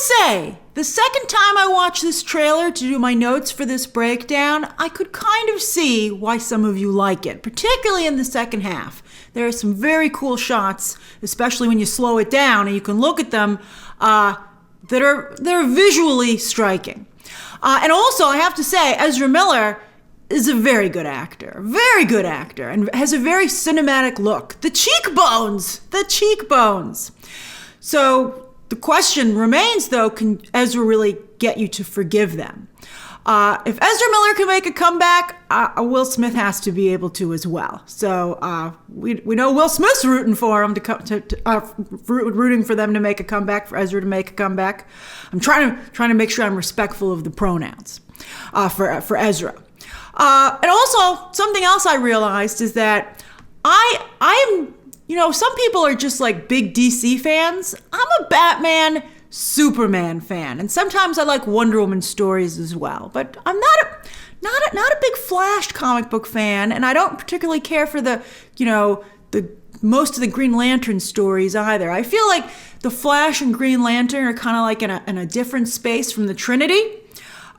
say, the second time I watched this trailer to do my notes for this breakdown, I could kind of see why some of you like it, particularly in the second half. There are some very cool shots, especially when you slow it down and you can look at them, that are visually striking. And also, I have to say, Ezra Miller is a very good actor, and has a very cinematic look. The cheekbones. So the question remains, though, can Ezra really get you to forgive them? If Ezra Miller can make a comeback, Will Smith has to be able to as well. So we know Will Smith's rooting for him rooting for them to make a comeback, for Ezra to make a comeback. I'm trying to make sure I'm respectful of the pronouns for Ezra. And also, something else I realized is that I am, some people are just like big DC fans. I'm a Batman, Superman fan, and sometimes I like Wonder Woman stories as well. But I'm not a big Flash comic book fan, and I don't particularly care for the most of the Green Lantern stories either. I feel like the Flash and Green Lantern are kind of like in a different space from the Trinity.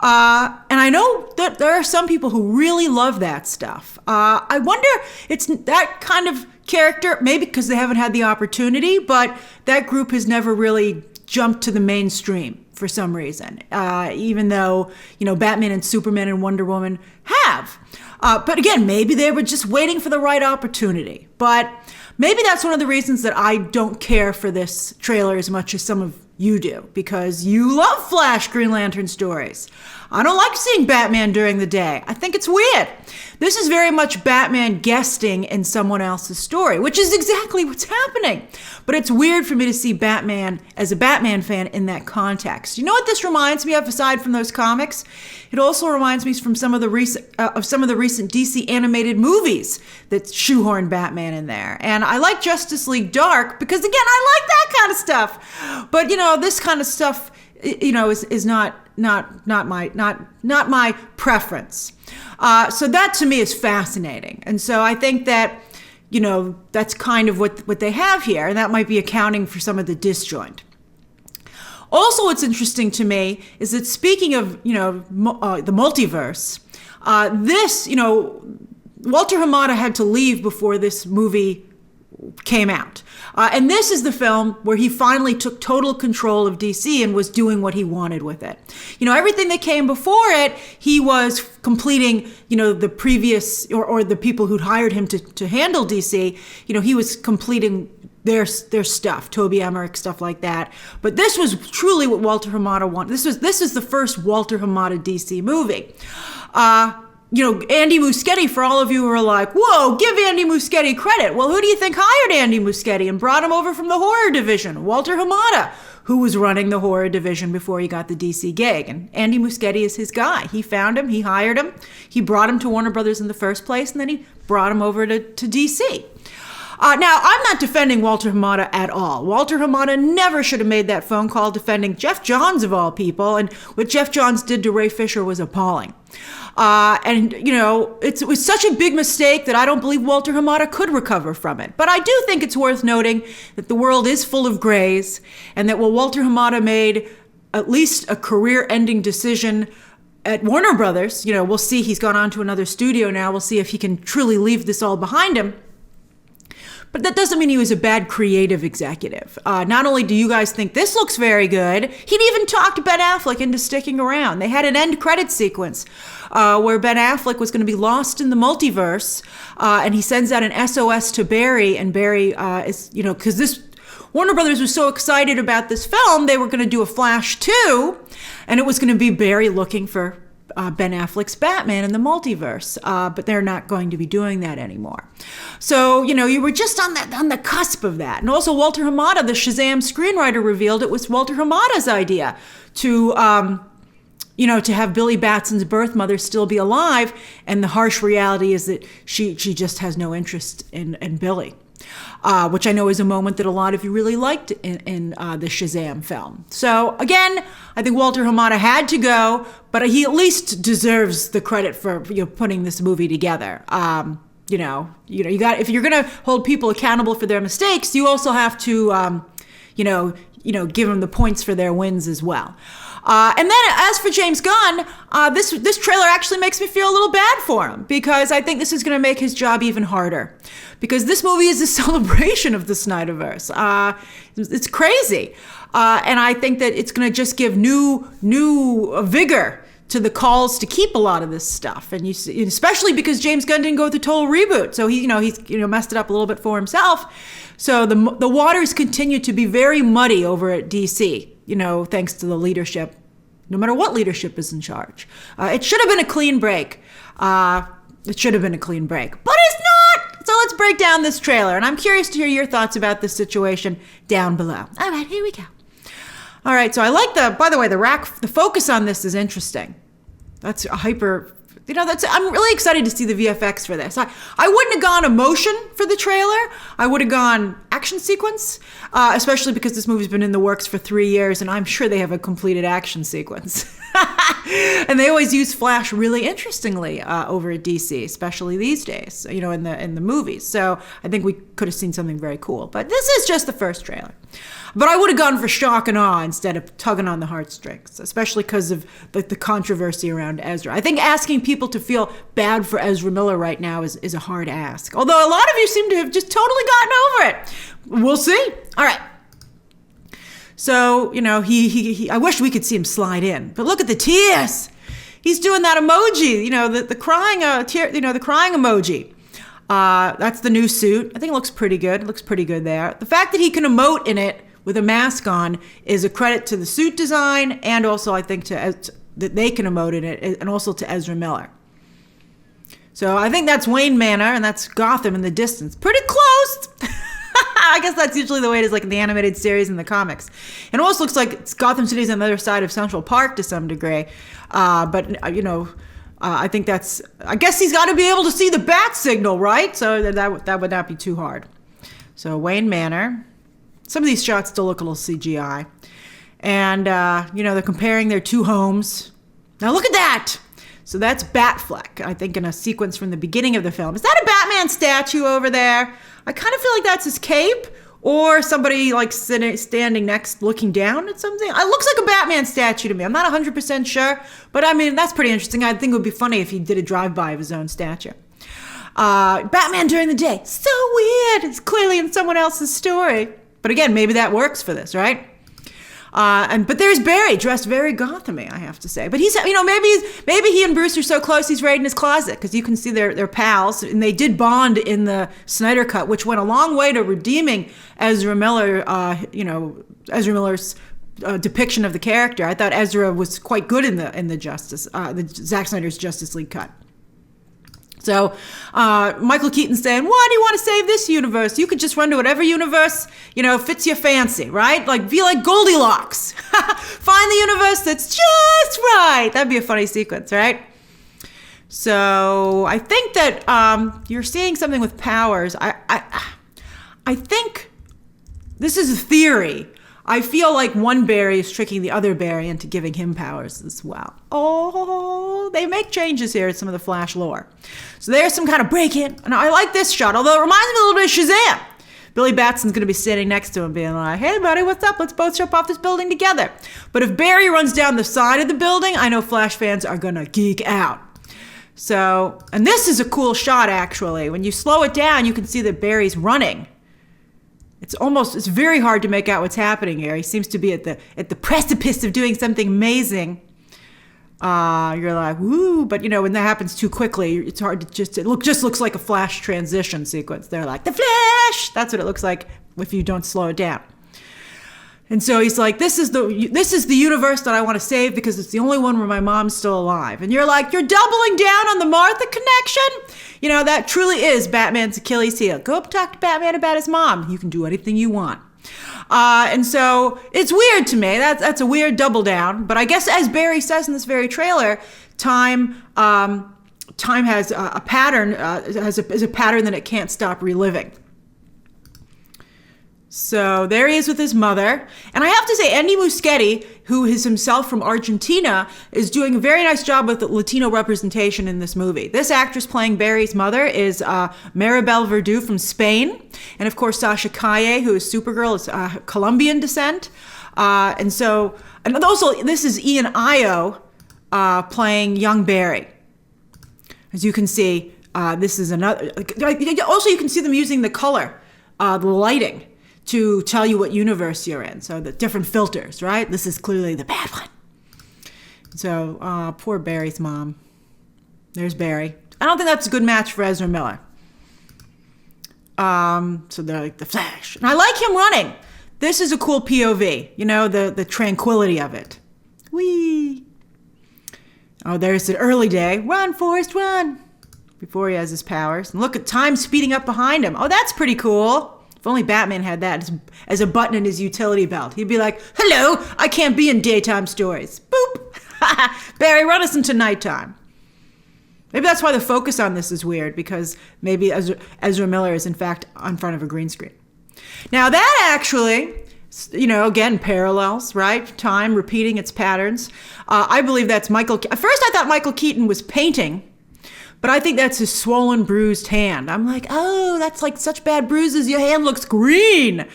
And I know that there are some people who really love that stuff. I wonder, it's that kind of character, maybe because they haven't had the opportunity, but that group has never really jumped to the mainstream for some reason, even though, Batman and Superman and Wonder Woman have. But again, maybe they were just waiting for the right opportunity. But maybe that's one of the reasons that I don't care for this trailer as much as some of you do, because you love Flash Green Lantern stories. I don't like seeing Batman during the day. I think it's weird. This is very much Batman guesting in someone else's story, which is exactly what's happening. But it's weird for me to see Batman as a Batman fan in that context. You know what this reminds me of, aside from those comics? It also reminds me from some of the recent DC animated movies that shoehorn Batman in there. And I like Justice League Dark because, again, I like that kind of stuff. But this kind of stuff, is not my preference. So that to me is fascinating. And so I think that, that's kind of what they have here. And that might be accounting for some of the disjoint. Also, what's interesting to me is that speaking of, the multiverse, Walter Hamada had to leave before this movie came out. And this is the film where he finally took total control of DC and was doing what he wanted with it. Everything that came before it, he was completing, the previous or the people who'd hired him to handle DC, he was completing their stuff, Toby Emmerich, stuff like that. But this was truly what Walter Hamada wanted. This is the first Walter Hamada DC movie. Andy Muschietti, for all of you who are like, whoa, give Andy Muschietti credit. Well, who do you think hired Andy Muschietti and brought him over from the horror division? Walter Hamada, who was running the horror division before he got the DC gig. And Andy Muschietti is his guy. He found him, he hired him, he brought him to Warner Brothers in the first place, and then he brought him over to DC. Now, I'm not defending Walter Hamada at all. Walter Hamada never should have made that phone call defending Jeff Johns, of all people, and what Jeff Johns did to Ray Fisher was appalling. It was such a big mistake that I don't believe Walter Hamada could recover from it. But I do think it's worth noting that the world is full of grays, and that while Walter Hamada made at least a career-ending decision at Warner Brothers, we'll see, he's gone on to another studio now, we'll see if he can truly leave this all behind him. But that doesn't mean he was a bad creative executive. Not only do you guys think this looks very good, he'd even talked Ben Affleck into sticking around. They had an end credit sequence where Ben Affleck was going to be lost in the multiverse, and he sends out an SOS to Barry, and Barry is, because this Warner Brothers was so excited about this film, they were going to do a Flash 2, and it was going to be Barry looking for Ben Affleck's Batman in the multiverse, but they're not going to be doing that anymore. So, you were just on the cusp of that. And also Walter Hamada, the Shazam screenwriter, revealed it was Walter Hamada's idea to have Billy Batson's birth mother still be alive, and the harsh reality is that she just has no interest in Billy. Which I know is a moment that a lot of you really liked in the Shazam film. So again, I think Walter Hamada had to go, but he at least deserves the credit for putting this movie together. You got, if you're gonna hold people accountable for their mistakes, you also have to, give them the points for their wins as well. And then as for James Gunn, this trailer actually makes me feel a little bad for him, because I think this is going to make his job even harder, because this movie is a celebration of the Snyderverse. It's crazy. And I think that it's going to just give new vigor to the calls to keep a lot of this stuff, and especially because James Gunn didn't go with the total reboot, so he's messed it up a little bit for himself. So the waters continue to be very muddy over at DC, thanks to the leadership, no matter what leadership is in charge. It should have been a clean break. But it's not. So let's break down this trailer, and I'm curious to hear your thoughts about this situation down below. All right, here we go. All right, so I like by the way, the focus on this is interesting. That's a hyper, I'm really excited to see the VFX for this. I wouldn't have gone emotion for the trailer. I would have gone action sequence, especially because this movie's been in the works for 3 years, and I'm sure they have a completed action sequence. And they always use Flash really interestingly over at DC, especially these days, in the movies. So I think we could have seen something very cool. But this is just the first trailer. But I would have gone for shock and awe instead of tugging on the heartstrings, especially because of the controversy around Ezra. I think asking people to feel bad for Ezra Miller right now is a hard ask. Although a lot of you seem to have just totally gotten over it. We'll see. All right. So, I wish we could see him slide in, but look at the tears. He's doing that emoji, the crying, the crying emoji. That's the new suit. I think it looks pretty good. It looks pretty good there. The fact that he can emote in it with a mask on is a credit to the suit design, and also I think that they can emote in it, and also to Ezra Miller. So I think that's Wayne Manor, and that's Gotham in the distance. Pretty close. I guess that's usually the way it is, like in the animated series and the comics. It almost looks like it's Gotham City's on the other side of Central Park to some degree. But I think I guess he's got to be able to see the bat signal, right? So that would not be too hard. So Wayne Manor. Some of these shots still look a little CGI. And, they're comparing their two homes. Now look at that. So that's Batfleck, I think, in a sequence from the beginning of the film. Is that a Batman statue over there? I kind of feel like that's his cape, or somebody like standing next looking down at something. It looks like a Batman statue to me. I'm not 100% sure, but I mean, that's pretty interesting. I think it would be funny if he did a drive-by of his own statue. Batman during the day. So weird. It's clearly in someone else's story. But again, maybe that works for this, right? But there's Barry dressed very Gotham-y, I have to say. But he's, maybe he and Bruce are so close he's right in his closet, because you can see they're pals, and they did bond in the Snyder Cut, which went a long way to redeeming Ezra Miller. Ezra Miller's depiction of the character. I thought Ezra was quite good in the Zack Snyder's Justice League cut. So Michael Keaton's saying, why do you want to save this universe? You could just run to whatever universe, fits your fancy, right? Like, be like Goldilocks. Find the universe that's just right. That'd be a funny sequence, right? So I think that you're seeing something with powers. I think this is a theory. I feel like one Barry is tricking the other Barry into giving him powers as well. Oh, they make changes here in some of the Flash lore. So there's some kind of break-in. And I like this shot, although it reminds me a little bit of Shazam. Billy Batson's going to be standing next to him being like, hey, buddy, what's up? Let's both jump off this building together. But if Barry runs down the side of the building, I know Flash fans are going to geek out. So, and this is a cool shot, actually. When you slow it down, you can see that Barry's running. It's very hard to make out what's happening here. He seems to be at the precipice of doing something amazing. You're like, woo, but when that happens too quickly, it's hard to it just looks like a Flash transition sequence. They're like, the Flash! That's what it looks like if you don't slow it down. And so he's like, this is the universe that I want to save because it's the only one where my mom's still alive. And you're like, you're doubling down on the Martha connection? That truly is Batman's Achilles heel. Go up talk to Batman about his mom. You can do anything you want. And so it's weird to me. That's a weird double down. But I guess as Barry says in this very trailer, time has a pattern, is a pattern that it can't stop reliving. So there he is with his mother. And I have to say, Andy Muschietti, who is himself from Argentina, is doing a very nice job with the Latino representation in this movie. This actress playing Barry's mother is Maribel Verdú from Spain. And of course, Sasha Calle, who is Supergirl, is Colombian descent. And also, this is Ian Io playing young Barry. As you can see, this is another. Also, you can see them using the color, the lighting, to tell you what universe you're in. So the different filters, right? This is clearly the bad one. So poor Barry's mom. There's Barry. I don't think that's a good match for Ezra Miller. So they're like the Flash. And I like him running. This is a cool POV. You know, the tranquility of it. Whee! Oh, there's an early day. Run, Forrest, run! Before he has his powers. And look at time speeding up behind him. Oh, that's pretty cool. If only Batman had that as a button in his utility belt. He'd be like, hello, I can't be in daytime stories. Boop! Barry, run us into nighttime. Maybe that's why the focus on this is weird, because maybe Ezra Miller is in fact in front of a green screen. Now that actually, you know, again, parallels, right? Time repeating its patterns. I believe that's Michael. At first I thought Michael Keaton was painting, but I think that's his swollen, bruised hand. I'm like, oh, that's like such bad bruises. Your hand looks green.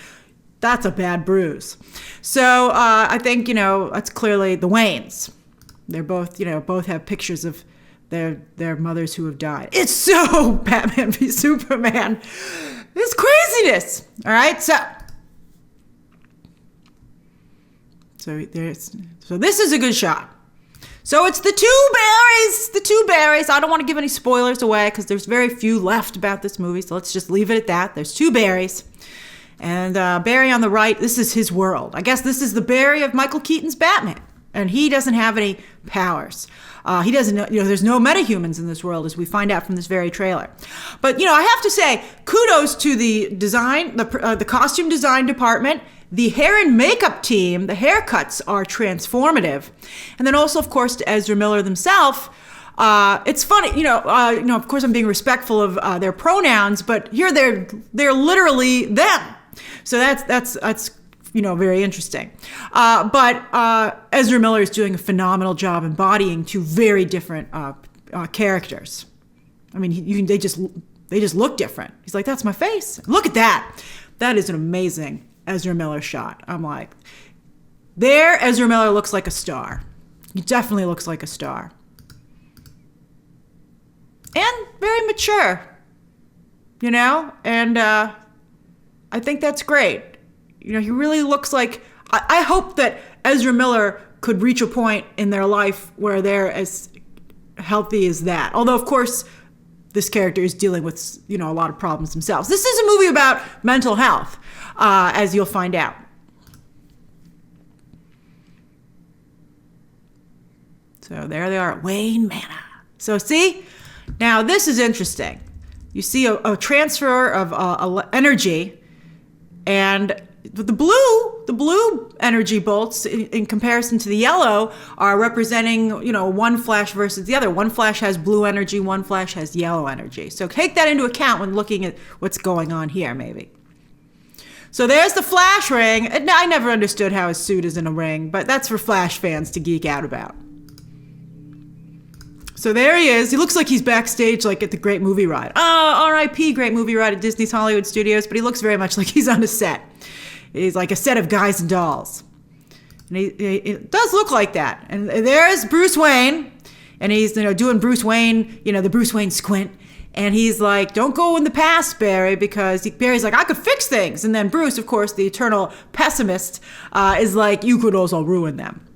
That's a bad bruise. So I think, you know, that's clearly the Waynes. They're both, you know, both have pictures of their mothers who have died. It's so Batman v Superman. It's craziness. All right, so this is a good shot. So it's the two Barrys. I don't want to give any spoilers away because there's very few left about this movie, so let's just leave it at that. There's two Barrys. And Barry on the right, this is his world. I guess this is the Barry of Michael Keaton's Batman. And he doesn't have any powers. He doesn't know, you know, there's no metahumans in this world, as we find out from this very trailer. But, you know, I have to say, kudos to the design, the costume design department, the hair and makeup team. The haircuts are transformative. And then also, of course, to Ezra Miller themselves. It's funny, you know, of course I'm being respectful of their pronouns, but here they're literally them. So that's you know, very interesting. But Ezra Miller is doing a phenomenal job embodying two very different characters. I mean, they just look different. He's like, that's my face. Look at that. That is an amazing Ezra Miller shot. I'm like, there, Ezra Miller looks like a star. He definitely looks like a star. And very mature, you know? And I think that's great. You know, he really looks like, I hope that Ezra Miller could reach a point in their life where they're as healthy as that. Although, of course, this character is dealing with, you know, a lot of problems themselves. This is a movie about mental health, as you'll find out. So there they are, Wayne Manor. So see, now this is interesting. You see a transfer of energy, and the blue energy bolts in comparison to the yellow are representing, you know, one Flash versus the other. One Flash has blue energy, one Flash has yellow energy. So take that into account when looking at what's going on here, maybe. So there's the Flash ring. And I never understood how his suit is in a ring, but that's for Flash fans to geek out about. So there he is. He looks like he's backstage, like at the Great Movie Ride. Oh, R.I.P. Great Movie Ride at Disney's Hollywood Studios, but he looks very much like he's on a set. He's like a set of guys and dolls. And it does look like that. And there's Bruce Wayne, and he's, you know, doing Bruce Wayne, you know, the Bruce Wayne squint. And he's like, don't go in the past, Barry, because Barry's like, I could fix things. And then Bruce, of course, the eternal pessimist, is like, you could also ruin them.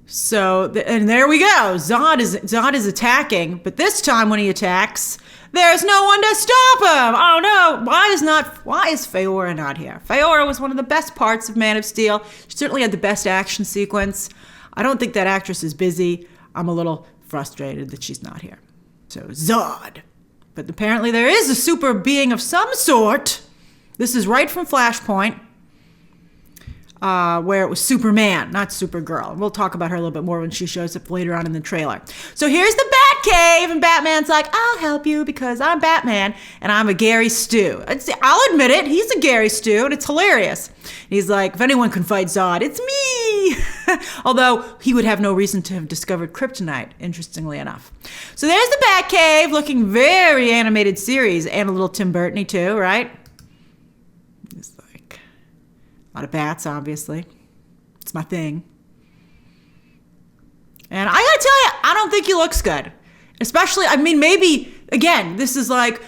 So, and there we go. Zod is attacking, but this time when he attacks, there's no one to stop him. Oh no, why is Faora not here? Faora was one of the best parts of Man of Steel. She certainly had the best action sequence. I don't think that actress is busy. I'm a little frustrated that she's not here. So, Zod. But apparently there is a super being of some sort. This is right from Flashpoint. Where it was Superman, not Supergirl. We'll talk about her a little bit more when she shows up later on in the trailer. So here's the Batcave, and Batman's like, I'll help you because I'm Batman, and I'm a Gary Stu. I'll admit it, he's a Gary Stu, and it's hilarious. And he's like, if anyone can fight Zod, it's me! Although, he would have no reason to have discovered kryptonite, interestingly enough. So there's the Batcave, looking very animated series, and a little Tim Burton-y too, right? A lot of bats, obviously. It's my thing. And I gotta tell you, I don't think he looks good. Especially, I mean, maybe, again, this is like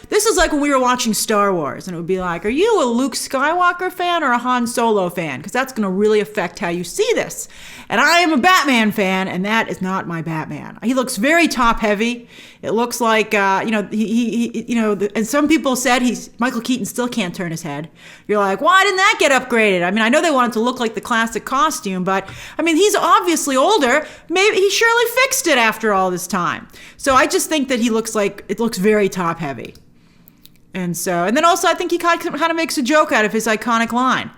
when we were watching Star Wars, and it would be like, are you a Luke Skywalker fan or a Han Solo fan? Because that's going to really affect how you see this. And I am a Batman fan, and that is not my Batman. He looks very top heavy. It looks like, and some people said Michael Keaton still can't turn his head. You're like, why didn't that get upgraded? I mean, I know they wanted to look like the classic costume, but I mean, he's obviously older. Maybe he surely fixed it after all this time. So I just think that it looks very top heavy. And then also I think he kind of makes a joke out of his iconic line.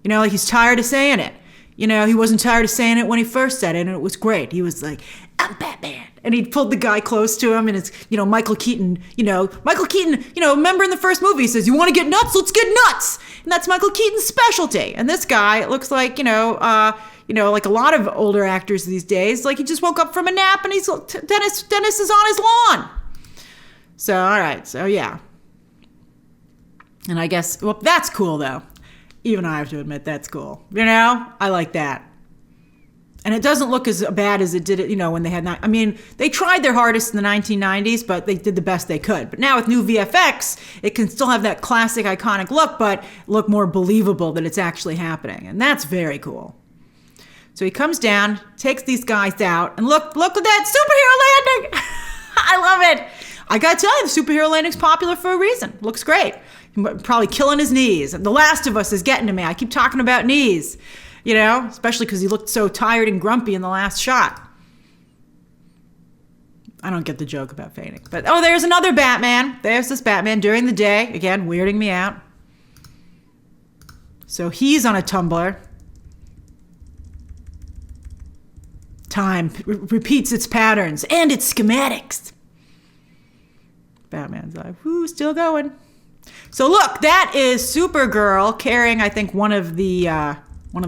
Like he's tired of saying it. He wasn't tired of saying it when he first said it, and it was great. He was like, I'm Batman. And he pulled the guy close to him, and it's, Michael Keaton, remember in the first movie, he says, you want to get nuts? Let's get nuts. And that's Michael Keaton's specialty. And this guy, it looks like, like a lot of older actors these days, like he just woke up from a nap and Dennis is on his lawn. So, all right. So, yeah. And I guess, well, that's cool, though. Even I have to admit that's cool. I like that. And it doesn't look as bad as it did, when they had not. I mean, they tried their hardest in the 1990s, but they did the best they could. But now with new VFX, it can still have that classic, iconic look, but look more believable that it's actually happening. And that's very cool. So he comes down, takes these guys out, and look at that superhero landing. I love it. I gotta tell you, the superhero landing's popular for a reason. Looks great. Probably killing his knees. The Last of Us is getting to me. I keep talking about knees, especially because he looked so tired and grumpy in the last shot. I don't get the joke about fainting. But, there's another Batman. There's this Batman during the day. Again, weirding me out. So he's on a tumbler. Time repeats its patterns and its schematics. Batman's like, whoo, still going. So look, that is Supergirl carrying, I think, one of the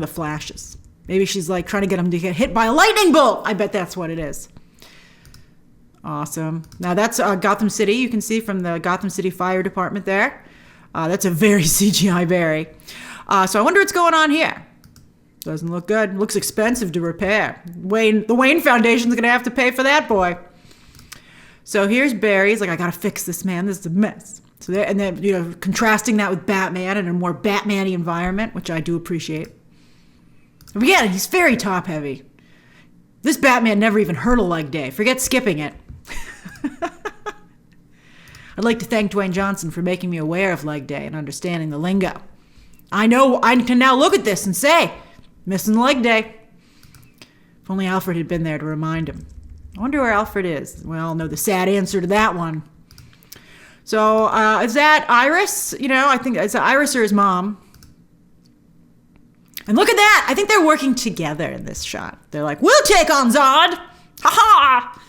flashes. Maybe she's like trying to get him to get hit by a lightning bolt. I bet that's what it is. Awesome. Now that's Gotham City. You can see from the Gotham City Fire Department there. That's a very CGI Barry. So I wonder what's going on here. Doesn't look good. Looks expensive to repair. The Wayne Foundation's going to have to pay for that boy. So here's Barry. He's like, I got to fix this, man. This is a mess. So there, and then, contrasting that with Batman in a more Batman-y environment, which I do appreciate. But yeah, he's very top heavy. This Batman never even heard of leg day. Forget skipping it. I'd like to thank Dwayne Johnson for making me aware of leg day and understanding the lingo. I know I can now look at this and say, missing leg day. If only Alfred had been there to remind him. I wonder where Alfred is. We all know the sad answer to that one. So is that Iris? I think it's Iris or his mom. And look at that. I think they're working together in this shot. They're like, we'll take on Zod. Ha ha.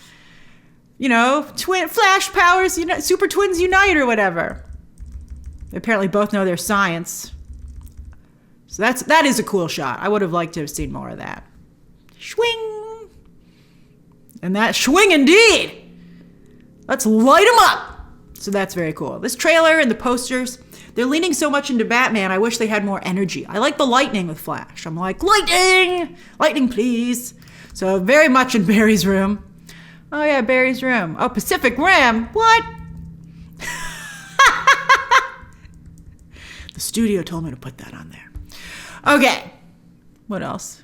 Twin flash powers, super twins unite or whatever. They apparently both know their science. So that is a cool shot. I would have liked to have seen more of that. Swing. And that swing indeed. Let's light them up. So that's very cool. This trailer and the posters, they're leaning so much into Batman, I wish they had more energy. I like the lightning with Flash. I'm like, lightning! Lightning, please. So very much in Barry's room. Oh yeah, Barry's room. Oh, Pacific Rim? What? The studio told me to put that on there. Okay. What else?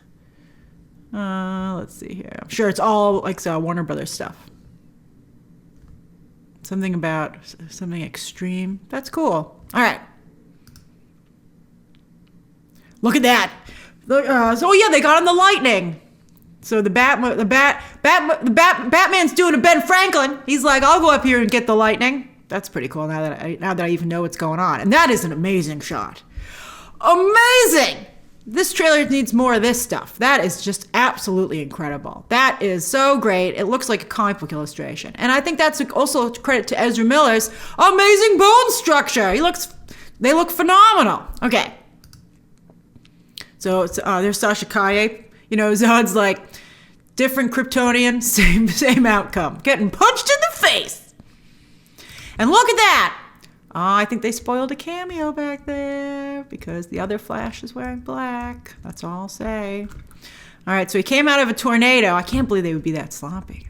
Let's see here. I'm sure it's all like Warner Brothers stuff. Something about something extreme. That's cool. All right. Look at that. So yeah, they got on the lightning. So the Batman's doing a Ben Franklin. He's like, I'll go up here and get the lightning. That's pretty cool now that I even know what's going on. And that is an amazing shot. Amazing. This trailer needs more of this stuff. That is just absolutely incredible. That is so great. It looks like a comic book illustration. And I think that's also a credit to Ezra Miller's amazing bone structure. They look phenomenal. Okay. So there's Sasha Calle. Zod's like, different Kryptonian, same outcome. Getting punched in the face. And look at that. I think they spoiled a cameo back there because the other Flash is wearing black. That's all I'll say. All right, so he came out of a tornado. I can't believe they would be that sloppy.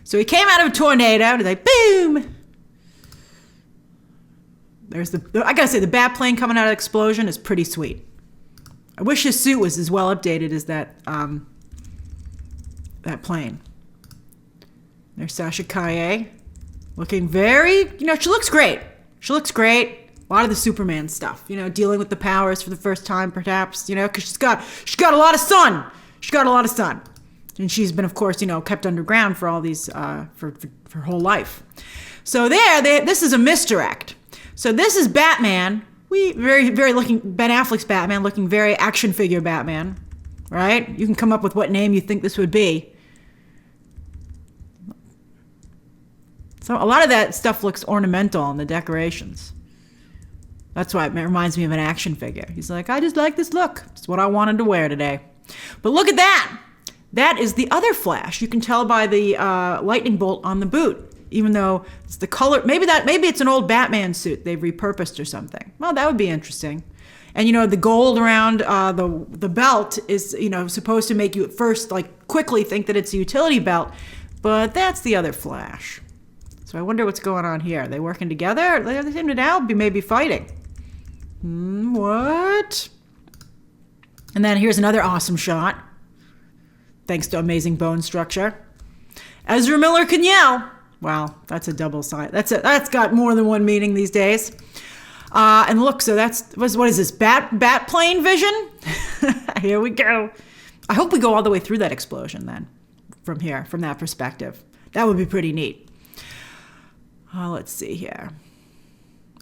So he came out of a tornado, and like, boom! There's I gotta say, the Batplane coming out of the explosion is pretty sweet. I wish his suit was as well updated as that plane. There's Sasha Calle, looking very, she looks great. She looks great. A lot of the Superman stuff, dealing with the powers for the first time, perhaps, because she's got a lot of sun. She's got a lot of sun. And she's been, of course, kept underground for all these, for her whole life. So this is a misdirect. So this is Batman. Very, very looking, Ben Affleck's Batman, looking very action figure Batman, right? You can come up with what name you think this would be. So a lot of that stuff looks ornamental in the decorations. That's why it reminds me of an action figure. He's like, I just like this look. It's what I wanted to wear today. But look at that. That is the other Flash. You can tell by the lightning bolt on the boot. Even though it's the color, maybe it's an old Batman suit they've repurposed or something. Well, that would be interesting. And the gold around the belt is supposed to make you at first quickly think that it's a utility belt, but that's the other Flash. So I wonder what's going on here. Are they working together? They seem to now be maybe fighting. What? And then here's another awesome shot, thanks to amazing bone structure. Ezra Miller can yell. Wow, that's a double side. That's got more than one meaning these days. And look, so what is this? Bat plane vision? Here we go. I hope we go all the way through that explosion then, from that perspective. That would be pretty neat. Let's see here.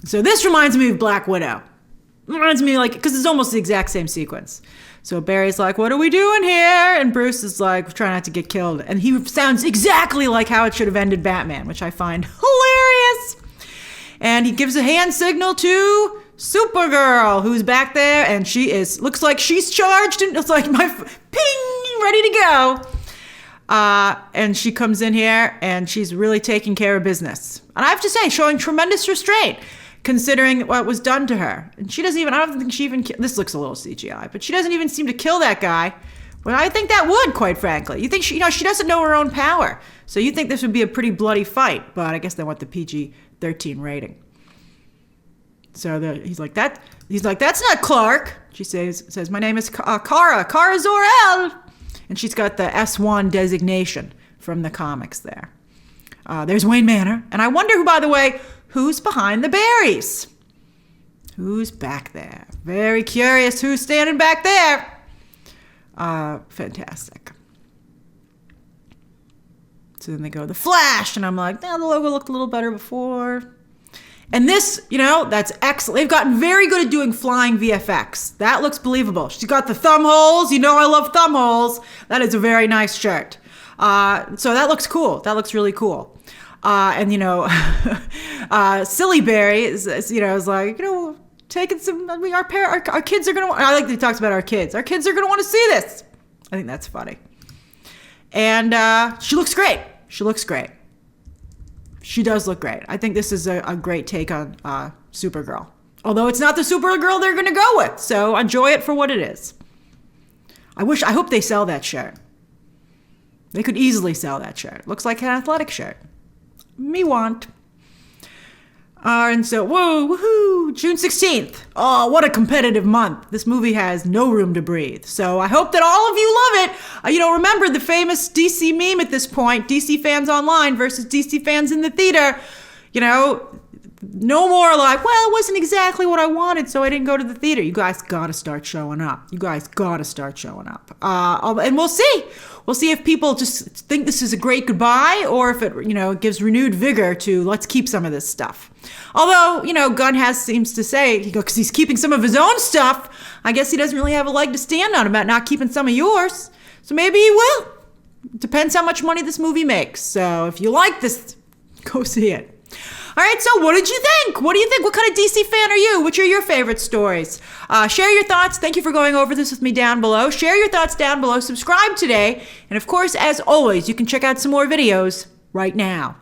So this reminds me of Black Widow. Reminds me because it's almost the exact same sequence. So Barry's like, what are we doing here? And Bruce is like, trying not to get killed. And he sounds exactly like how it should have ended Batman, which I find hilarious. And he gives a hand signal to Supergirl, who's back there. And looks like she's charged. And it's like ping, ready to go. And she comes in here and she's really taking care of business. And I have to say, showing tremendous restraint, considering what was done to her. And she doesn't even, I don't think she even, this looks a little CGI, but she doesn't even seem to kill that guy. But I think that would, quite frankly. You think she doesn't know her own power. So you think this would be a pretty bloody fight, but I guess they want the PG-13 rating. So he's like, that's not Clark. She says, my name is Kara Zor-El. And she's got the S1 designation from the comics there. There's Wayne Manor. And I wonder by the way, who's behind the berries? Who's back there? Very curious who's standing back there. Fantastic. So then they go, the Flash. And I'm like, the logo looked a little better before. And this, that's excellent. They've gotten very good at doing flying VFX. That looks believable. She's got the thumb holes. I love thumb holes. That is a very nice shirt. So that looks cool. That looks really cool. And Silly Barry is like, taking some, our kids are going to, I like that he talks about our kids. Our kids are going to want to see this. I think that's funny. And she looks great. She looks great. She does look great. I think this is a great take on Supergirl. Although it's not the Supergirl they're going to go with. So enjoy it for what it is. I hope they sell that shirt. They could easily sell that shirt. Looks like an athletic shirt. Me want. And so, woohoo, June 16th. Oh, what a competitive month. This movie has no room to breathe. So I hope that all of you love it. Remember the famous DC meme at this point, DC fans online versus DC fans in the theater. No more like, well, it wasn't exactly what I wanted, so I didn't go to the theater. You guys got to start showing up. And we'll see. We'll see if people just think this is a great goodbye or if it, gives renewed vigor to let's keep some of this stuff. Although, Gunn seems to say, because he's keeping some of his own stuff, I guess he doesn't really have a leg to stand on about not keeping some of yours. So maybe he will. Depends how much money this movie makes. So if you like this, go see it. All right, so what did you think? What do you think? What kind of DC fan are you? Which are your favorite stories? Share your thoughts. Thank you for going over this with me down below. Share your thoughts down below. Subscribe today. And of course, as always, you can check out some more videos right now.